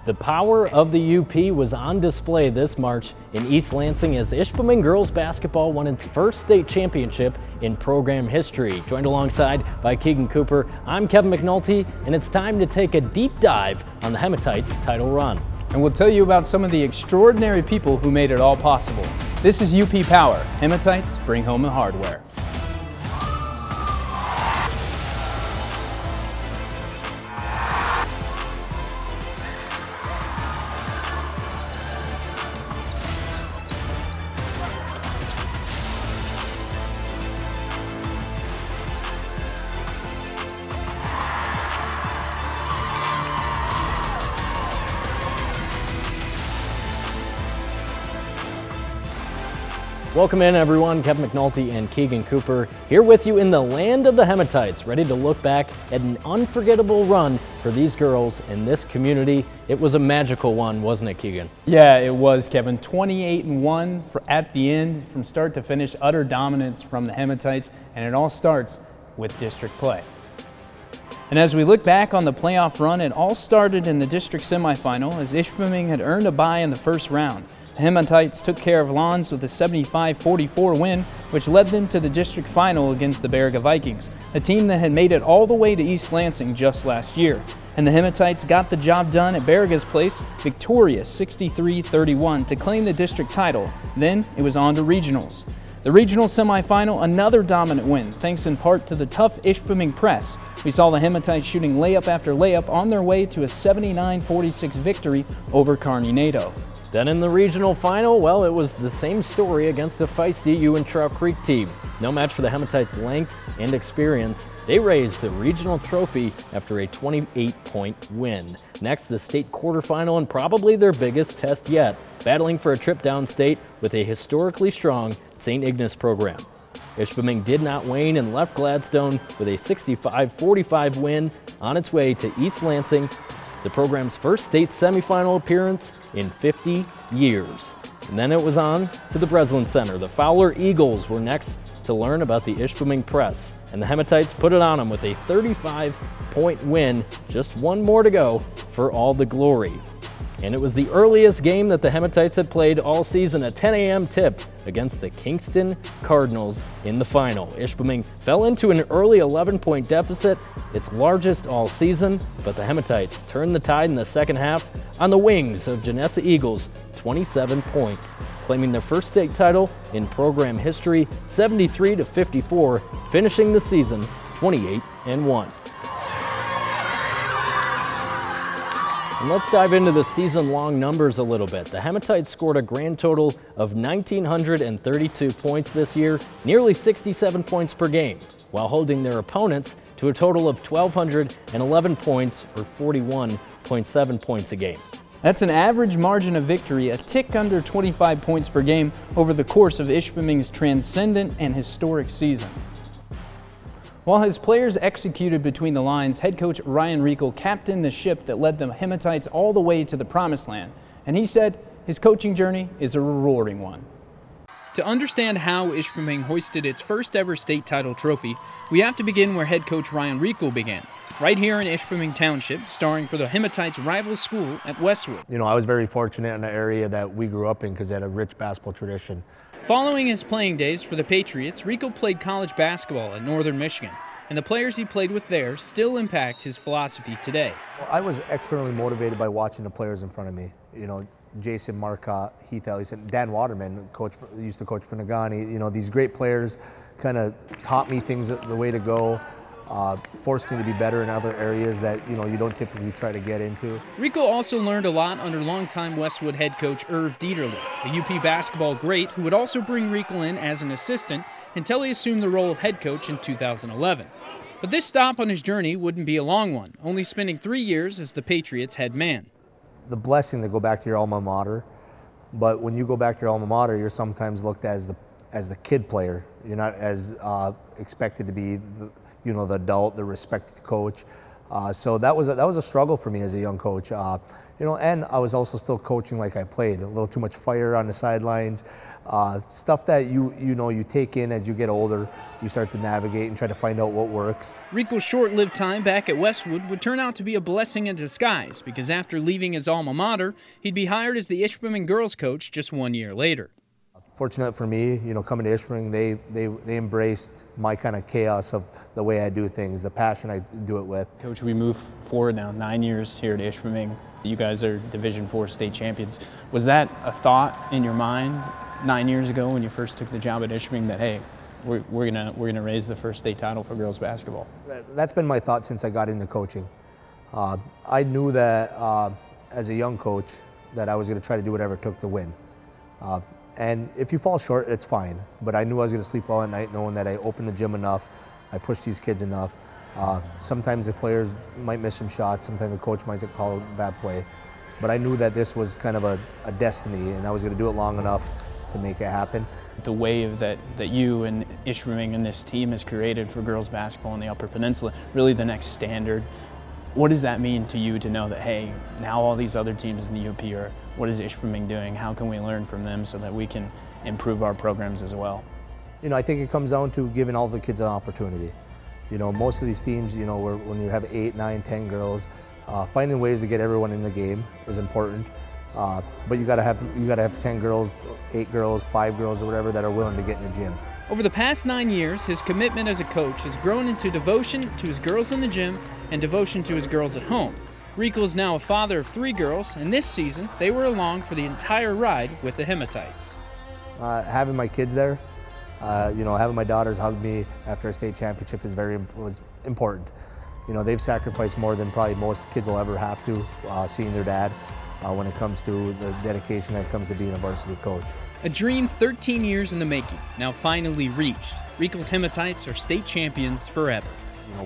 The power of the UP was on display this March in East Lansing as Ishpeming girls basketball won its first state championship in program history. Joined alongside by Keegan Cooper, I'm Kevin McNulty, and it's time to take a deep dive on the Hematites title run. And we'll tell you about some of the extraordinary people who made it all possible. This is UP Power. Hematites bring home the hardware. Welcome in, everyone. Kevin McNulty and Keegan Cooper here with you in the land of the Hematites, ready to look back at an unforgettable run for these girls in this community. It was a magical one, wasn't it, Keegan? Yeah, it was, Kevin. 28-1 at the end, from start to finish, utter dominance from the Hematites, and it all starts with district play. And as we look back on the playoff run, it all started in the district semifinal as Ishpeming had earned a bye in the first round. The Hematites took care of Lawns with a 75-44 win, which led them to the district final against the Baraga Vikings, a team that had made it all the way to East Lansing just last year. And the Hematites got the job done at Baraga's place, victorious 63-31 to claim the district title. Then it was on to regionals. The regional semifinal, another dominant win, thanks in part to the tough Ishpeming press. We saw the Hematites shooting layup after layup on their way to a 79-46 victory over Kearney NATO. Then in the regional final, well, it was the same story against a feisty Ewan Trout Creek team. No match for the Hematites' length and experience. They raised the regional trophy after a 28-point win. Next, the state quarterfinal and probably their biggest test yet, battling for a trip downstate with a historically strong St. Ignace program. Ishpeming did not wane and left Gladstone with a 65-45 win on its way to East Lansing, the program's first state semifinal appearance in 50 years. And then it was on to the Breslin Center. The Fowler Eagles were next to learn about the Ishpeming press, and the Hematites put it on them with a 35-point win. Just one more to go for all the glory. And it was the earliest game that the Hematites had played all season, a 10 a.m. tip against the Kingston Cardinals in the final. Ishpeming fell into an early 11-point deficit, its largest all season, but the Hematites turned the tide in the second half on the wings of Janessa Eagles, 27 points, claiming their first state title in program history, 73-54, finishing the season 28-1. And let's dive into the season-long numbers a little bit. The Hematites scored a grand total of 1,932 points this year, nearly 67 points per game, while holding their opponents to a total of 1,211 points, or 41.7 points a game. That's an average margin of victory, a tick under 25 points per game over the course of Ishpeming's transcendent and historic season. While his players executed between the lines, head coach Ryan Riegel captained the ship that led the Hematites all the way to the promised land. And he said his coaching journey is a rewarding one. To understand how Ishpeming hoisted its first ever state title trophy, we have to begin where head coach Ryan Riegel began, right here in Ishpeming Township, starring for the Hematites' rival school at Westwood. You know, I was very fortunate in the area that we grew up in because it had a rich basketball tradition. Following his playing days for the Patriots, Rico played college basketball at Northern Michigan, and the players he played with there still impact his philosophy today. Well, I was externally motivated by watching the players in front of me. You know, Jason Marcotte, Heath Ellison, Dan Waterman, used to coach for Nagani. You know, these great players kind of taught me things the way to go. Forced me to be better in other areas that, you know, you don't typically try to get into. Rico also learned a lot under longtime Westwood head coach Irv Dieterle, a UP basketball great who would also bring Rico in as an assistant until he assumed the role of head coach in 2011. But this stop on his journey wouldn't be a long one, only spending 3 years as the Patriots' head man. The blessing to go back to your alma mater, but when you go back to your alma mater, you're sometimes looked at as the kid player. You're not as expected to be the adult, the respected coach. So that was a struggle for me as a young coach. And I was also still coaching like I played. A little too much fire on the sidelines, stuff that you take in as you get older. You start to navigate and try to find out what works. Rico's short-lived time back at Westwood would turn out to be a blessing in disguise, because after leaving his alma mater, he'd be hired as the Ishpeming girls coach just 1 year later. Fortunate for me, coming to Ishpeming, they embraced my kind of chaos of the way I do things, the passion I do it with. Coach, we move forward now, 9 years here at Ishpeming. You guys are Division IV state champions. Was that a thought in your mind 9 years ago when you first took the job at Ishpeming that, hey, we're gonna raise the first state title for girls basketball? That's been my thought since I got into coaching. I knew that as a young coach that I was going to try to do whatever it took to win. And if you fall short, it's fine. But I knew I was going to sleep well at night knowing that I opened the gym enough, I pushed these kids enough. Sometimes the players might miss some shots, sometimes the coach might call a bad play. But I knew that this was kind of a destiny, and I was going to do it long enough to make it happen. The wave that you and Ishpeming and this team has created for girls basketball in the Upper Peninsula, really the next standard. What does that mean to you to know that, hey, now all these other teams in the UP are, what is Ishpeming doing? How can we learn from them so that we can improve our programs as well? I think it comes down to giving all the kids an opportunity. Most of these teams, when you have 8, 9, 10 girls, finding ways to get everyone in the game is important. But you gotta have 10 girls, 8 girls, 5 girls, or whatever that are willing to get in the gym. Over the past 9 years, his commitment as a coach has grown into devotion to his girls in the gym and devotion to his girls at home. Rico is now a father of 3 girls, and this season they were along for the entire ride with the Hematites. Having my kids there, having my daughters hug me after a state championship was important. They've sacrificed more than probably most kids will ever have to, seeing their dad. When it comes to the dedication that comes to being a varsity coach. A dream 13 years in the making, now finally reached. Rico's Hematites are state champions forever.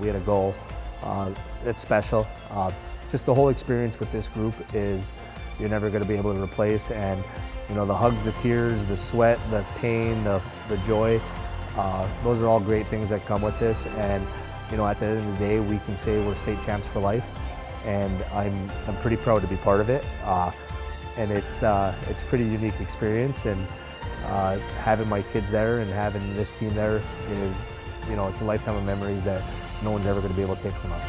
We had a goal. It's special. Just the whole experience with this group is you're never going to be able to replace. And the hugs, the tears, the sweat, the pain, the joy, those are all great things that come with this. And at the end of the day, we can say we're state champs for life. And I'm pretty proud to be part of it, and it's a pretty unique experience. And having my kids there and having this team there is, it's a lifetime of memories that no one's ever going to be able to take from us.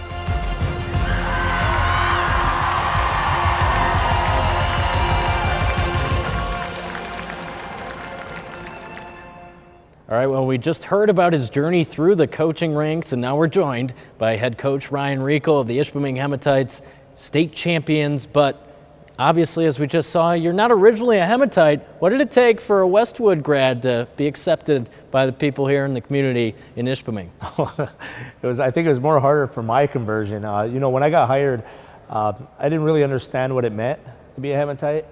All right, well, we just heard about his journey through the coaching ranks, and now we're joined by head coach Ryan Rico of the Ishpeming Hematites, state champions. But obviously, as we just saw, you're not originally a Hematite. What did it take for a Westwood grad to be accepted by the people here in the community in Ishpeming? I think it was more harder for my conversion. When I got hired, I didn't really understand what it meant to be a Hematite,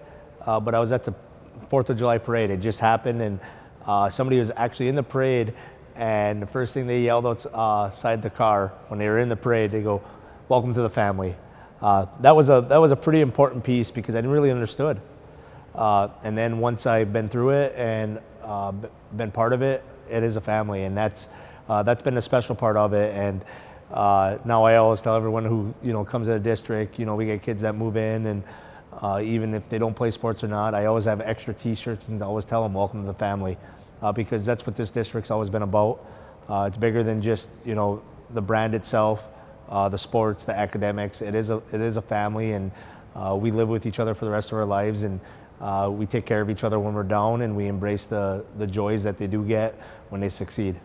but I was at the 4th of July parade. It just happened, and somebody was actually in the parade, and the first thing they yelled outside the car when they were in the parade, they go, "Welcome to the family." That was a pretty important piece because I didn't really understood. And then once I've been through it and been part of it, it is a family, and that's been a special part of it. And now I always tell everyone who comes to the district, we get kids that move in, and even if they don't play sports or not, I always have extra T-shirts and I always tell them welcome to the family, because that's what this district's always been about. It's bigger than just the brand itself, the sports, the academics. It is a family, and we live with each other for the rest of our lives, and we take care of each other when we're down, and we embrace the joys that they do get when they succeed.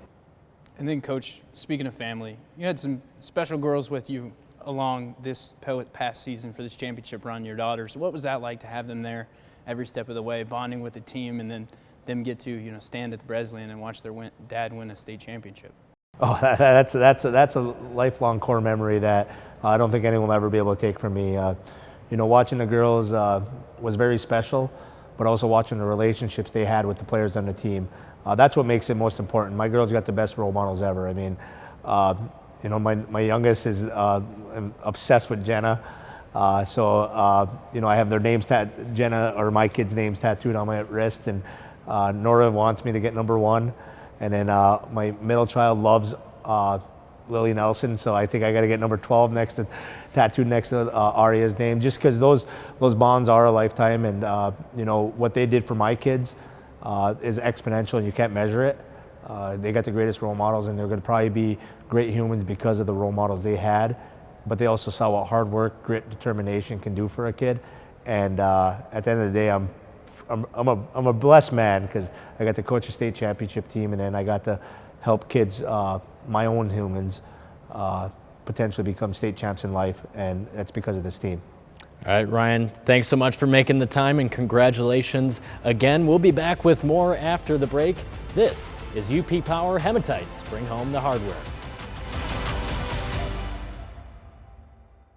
And then, Coach, speaking of family, you had some special girls with you along this past season for this championship run, your daughters. What was that like to have them there every step of the way, bonding with the team, and then them get to stand at the Breslin and watch their dad win a state championship? Oh, that's a lifelong core memory that I don't think anyone will ever be able to take from me. Watching the girls was very special, but also watching the relationships they had with the players on the team. That's what makes it most important. My girls got the best role models ever. I mean, my youngest is obsessed with Jenna. I have their names Jenna or my kids' names tattooed on my wrist, and Nora wants me to get number 1. And then my middle child loves Lily Nelson, so I think I got to get number 12 tattooed next to Aria's name, just because those bonds are a lifetime, and you know what they did for my kids is exponential, and you can't measure it. They got the greatest role models, and they're going to probably be great humans because of the role models they had. But they also saw what hard work, grit, determination can do for a kid. And at the end of the day, I'm a blessed man because I got to coach a state championship team, and then I got to help kids, my own humans, potentially become state champs in life, and that's because of this team. All right, Ryan, thanks so much for making the time, and congratulations again. We'll be back with more after the break. This is UP Power Hematites. Bring home the hardware.